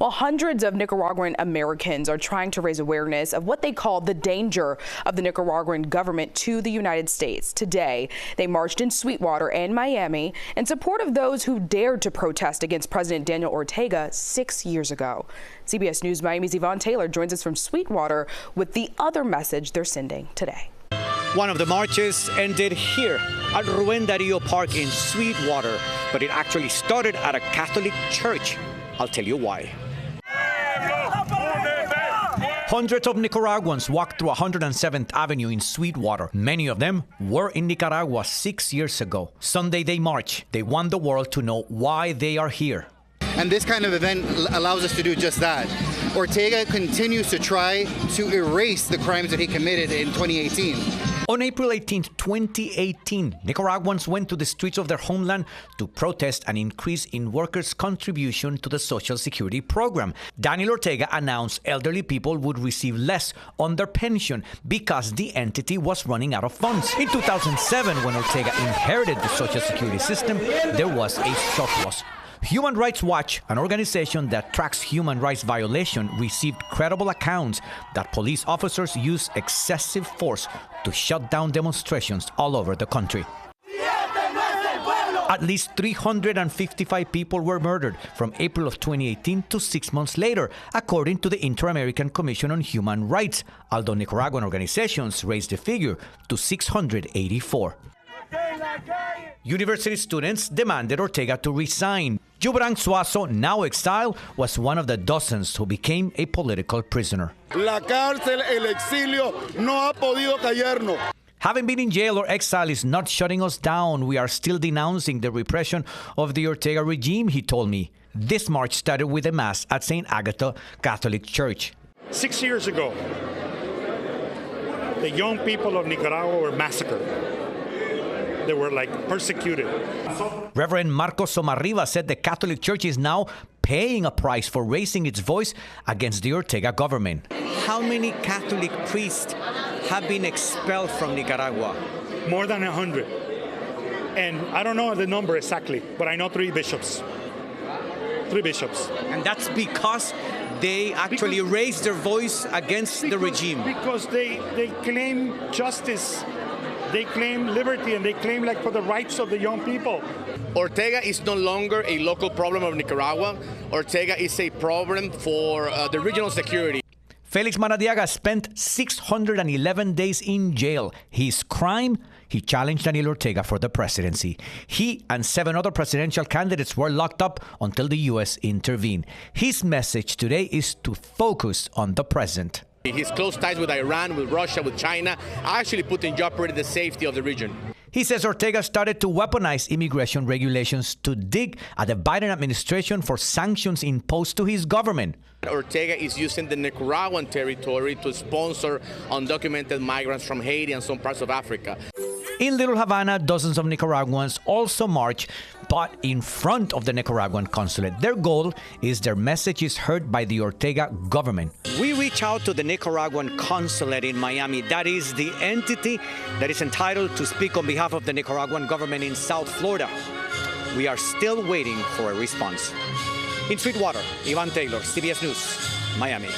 Well, hundreds of Nicaraguan Americans are trying to raise awareness of what they call the danger of the Nicaraguan government to the United States. Today, they marched in Sweetwater and Miami in support of those who dared to protest against President Daniel Ortega 6 years ago. CBS News Miami's Yvonne Taylor joins us from Sweetwater with the other message they're sending today. One of the marches ended here at Rubén Darío Park in Sweetwater, but it actually started at a Catholic church. I'll tell you why. Hundreds of Nicaraguans walked through 107th Avenue in Sweetwater. Many of them were in Nicaragua 6 years ago. Sunday they marched. They want the world to know why they are here. And this kind of event allows us to do just that. Ortega continues to try to erase the crimes that he committed in 2018. On April 18, 2018, Nicaraguans went to the streets of their homeland to protest an increase in workers' contribution to the Social Security program. Daniel Ortega announced elderly people would receive less on their pension because the entity was running out of funds. In 2007, when Ortega inherited the Social Security system, there was a surplus. Human Rights Watch, an organization that tracks human rights violation, received credible accounts that police officers used excessive force to shut down demonstrations all over the country. At least 355 people were murdered from April of 2018 to 6 months later, according to the Inter-American Commission on Human Rights, although Nicaraguan organizations raised the figure to 684. University students demanded Ortega to resign. Jubran Suazo, now exiled, was one of the dozens who became a political prisoner. La cárcel, el exilio, no ha podido callarnos. Having been in jail or exile is not shutting us down. We are still denouncing the repression of the Ortega regime, he told me. This march started with a mass at St. Agatha Catholic Church. 6 years ago, the young people of Nicaragua were massacred. They were persecuted. Reverend Marcos Somarriba said the Catholic Church is now paying a price for raising its voice against the Ortega government. How many Catholic priests have been expelled from Nicaragua? More than 100. And I don't know the number exactly, but I know 3 bishops. 3 bishops. And that's because they actually raised their voice against the regime. Because they claim justice. They claim liberty, and they claim for the rights of the young people. Ortega is no longer a local problem of Nicaragua. Ortega is a problem for the regional security. Felix Maradiaga spent 611 days in jail. His crime? He challenged Daniel Ortega for the presidency. He and 7 other presidential candidates were locked up until the U.S. intervened. His message today is to focus on the present. His close ties with Iran, with Russia, with China actually put in jeopardy the safety of the region. He says Ortega started to weaponize immigration regulations to dig at the Biden administration for sanctions imposed to his government. Ortega is using the Nicaraguan territory to sponsor undocumented migrants from Haiti and some parts of Africa. In Little Havana, dozens of Nicaraguans also march, but in front of the Nicaraguan Consulate. Their goal is their message is heard by the Ortega government. We reach out to the Nicaraguan Consulate in Miami. That is the entity that is entitled to speak on behalf of the Nicaraguan government in South Florida. We are still waiting for a response. In Sweetwater, Yvonne Taylor, CBS News, Miami.